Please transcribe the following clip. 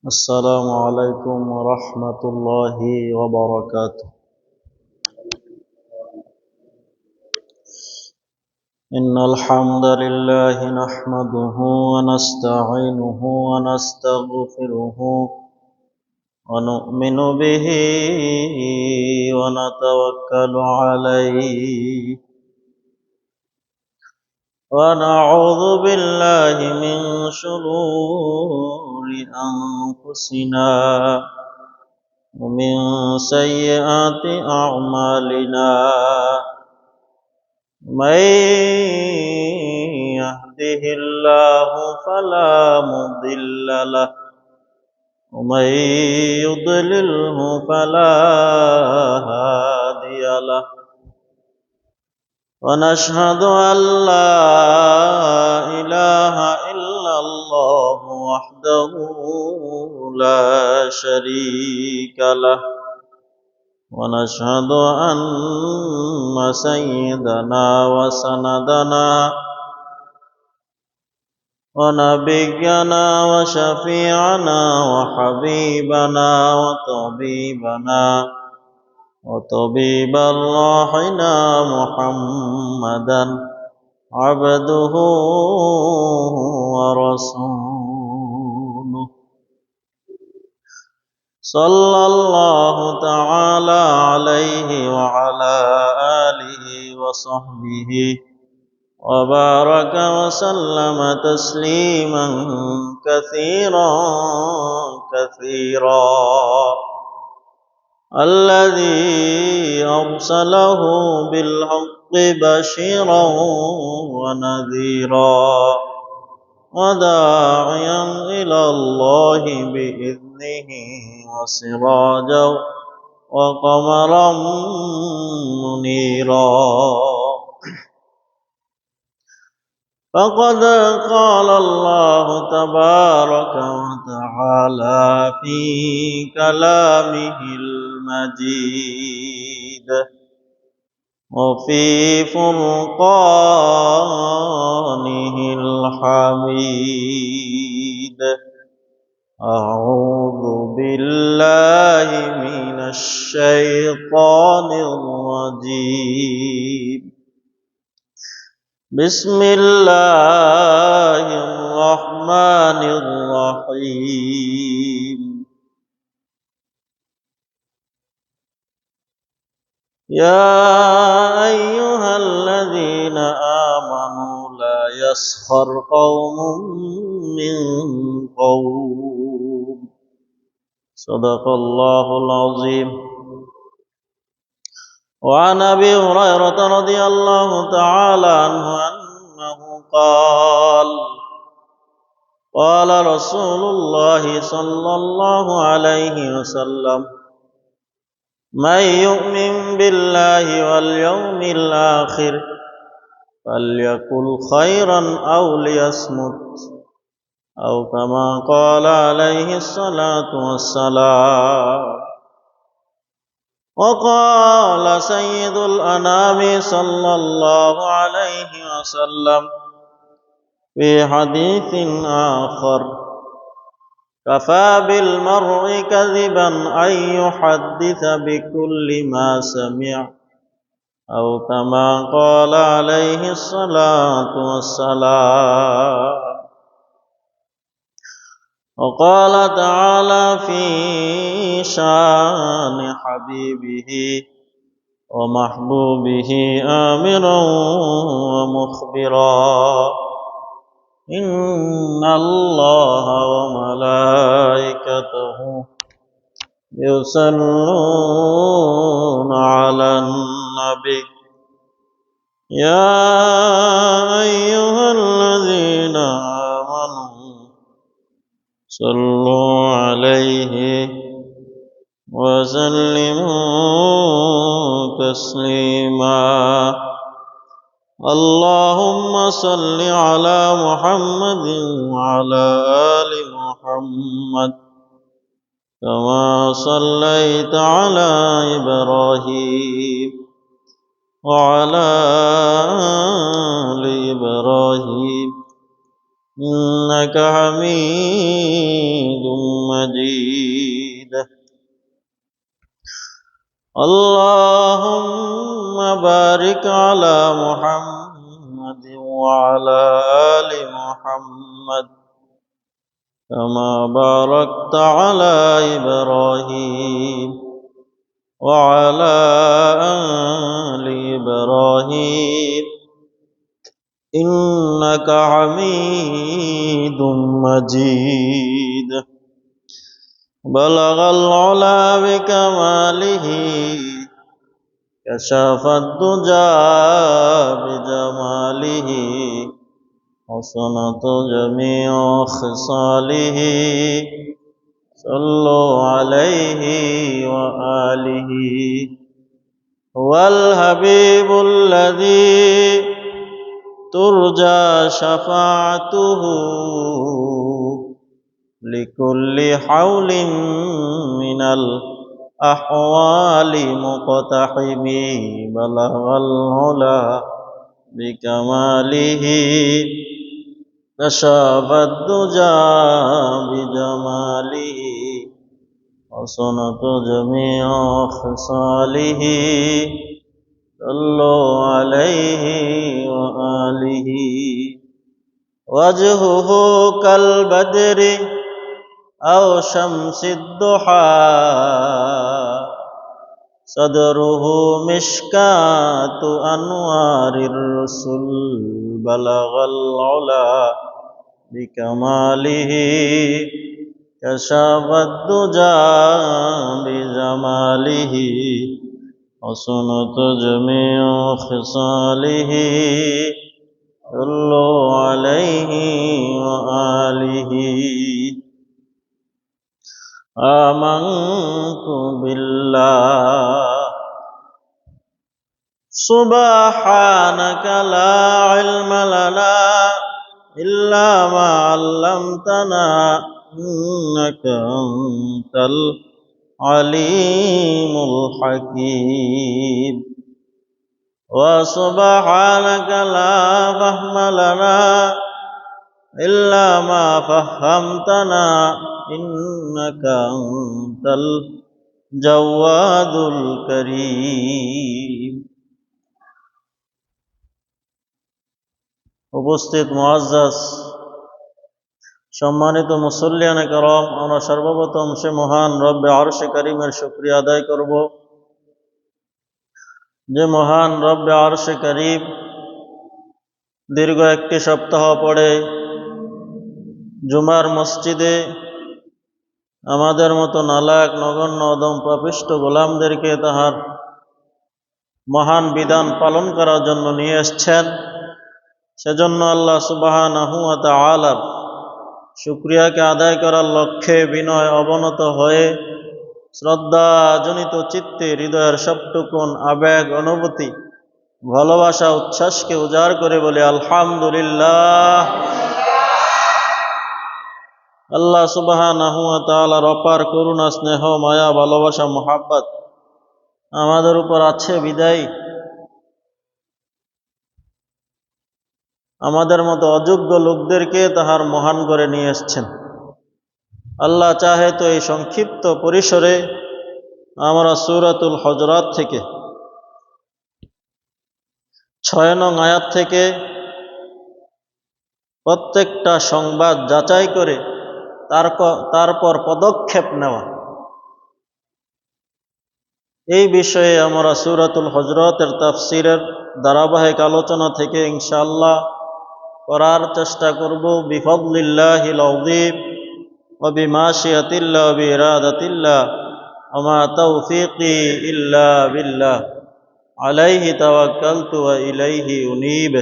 السلام عليكم ورحمة الله وبركاته. إن الحمد لله نحمده ونستعينه ونستغفره ونؤمن به ونتوكل عليه ونعوذ بالله من شرور أنفسنا ومن سيئات أعمالنا. من يهده الله فلا مضل له ومن يضلله فلا هادي له. ونشهد أن لا إله إلا الله وحده لا شريك له. ونشهد أن سيدنا وسندنا ونبينا وشفيعنا وحبيبنا وطبيب روحنا محمدا عبده ورسوله صلى الله تعالى عليه وعلى آله وصحبه وبارك وسلم تسليما كثيرا الذي أرسله بالحق بشيرا ونذيرا وداعيا إلى الله بإذنه وسراجا وقمرا منيرا. فقد قال الله تبارك وتعالى في كلامه المجيد وفي فرقانه الحميد. أعوذ بالله من الشيطان الرجيم. بسم الله الرحمن الرحيم. يا أيها الذين آمنوا لا يسخر قوم من قوم. صدق الله العظيم. وعن أبي هريرة رضي الله تعالى عنه أنه قال رسول الله صلى الله عليه وسلم: من يؤمن بالله واليوم الآخر فليقل خيرا أو ليصمت، أو كما قال عليه الصلاة والسلام. وقال سيد الأنام صلى الله عليه وسلم في حديث آخر: كفى بالمرء كذبا أن يحدث بكل ما سمع، أو كما قال عليه الصلاة والسلام. وقال تعالى في شان حبيبه ومحبوبه آمرا ومخبرا: إن الله وملائكته يصلون على النبي يا أيها الذين آمنوا صلوا عليه وسلموا تسليما. اللهم صل على محمد وعلى آل محمد كما صليت على إبراهيم وعلى آل إبراهيم إنك حميد مجيد. اللهم بارك على محمد وعلى آل محمد كما باركت على إبراهيم وعلى آل إبراهيم إنك حميد مجيد بلغ العلا بكماله كشف الدجى بجماله حسنت جميع خصاله صلوا عليه وآله هو الحبيب الذي ترجى شفاعته لكل حول من الأحوال مقتحم بلغ العلا بكماله كشف الدجى بجماله حسنت جميع خصاله صلوا عليه وآله وجهه كالبدر أو شمس الضحى صدره مشكاة أنوار الرسل بلغ العلا بكماله كشف الدجى بجماله حسنت جميع خصاله صلوا عليه وآله آمنت بالله سبحانك لا علم لنا إلا ما علمتنا إنك أنت العليم الحكيم وسبحانك لا فهم لنا إلا ما فهمتنا إنك أنت الجواد الكريم উপস্থিত মুআজ্জাজ সম্মানিত মুসল্লিয়ানে কেরাম, আমরা সর্বপ্রথম সে মহান রব্বে আরশে কারীমের শুকরিয়া আদায় করব যে মহান রব্বে আরশে কারীম দীর্ঘ একটি সপ্তাহ পরে জুমার মসজিদে আমাদের মতো নালায়েক নগণ্য অদম পাপিষ্ঠ গোলামদেরকে তাহার মহান বিধান পালন করার জন্য নিয়ে এসেছেন। সেজন্য আল্লাহ সুবহানাহু ওয়া তাআলার শুকরিয়াকে আদায় করার লক্ষ্যে বিনয় অবনত হয়ে শ্রদ্ধাজনিত চিত্তে হৃদয়ের সবটুকুন আবেগ অনুভূতি ভালোবাসা উচ্ছ্বাসকে উজাড় করে বলে আলহামদুলিল্লাহ। আল্লাহ সুবহানাহু ওয়া তাআলার অপার করুণা স্নেহ মায়া ভালোবাসা মুহাব্বত আমাদের উপর আছে বিদায়ী আমাদের মতো অযোগ্য লোকদেরকে তাহার মহান করে নিয়ে এসছেন। আল্লাহ চাহে তো এই সংক্ষিপ্ত পরিসরে আমরা সূরাতুল হুজুরাত থেকে ৬ নং আয়াত থেকে প্রত্যেকটা সংবাদ যাচাই করে তারপর পদক্ষেপ নেওয়া, এই বিষয়ে আমরা সূরাতুল হুজুরাতের তাফসীরের ধারাবাহিক আলোচনা থেকে ইনশাআল্লাহ করার চেষ্টা করব বিফাদলিল্লাহিল আযীম ওয়া বিমাশিয়াতিল্লাহ ওয়া বিইরাদাতিল্লাহ ওয়া মা তাওফীকি ইল্লা বিল্লাহ আলাইহি তাওয়াক্কালতু ওয়া ইলাইহি উনীব।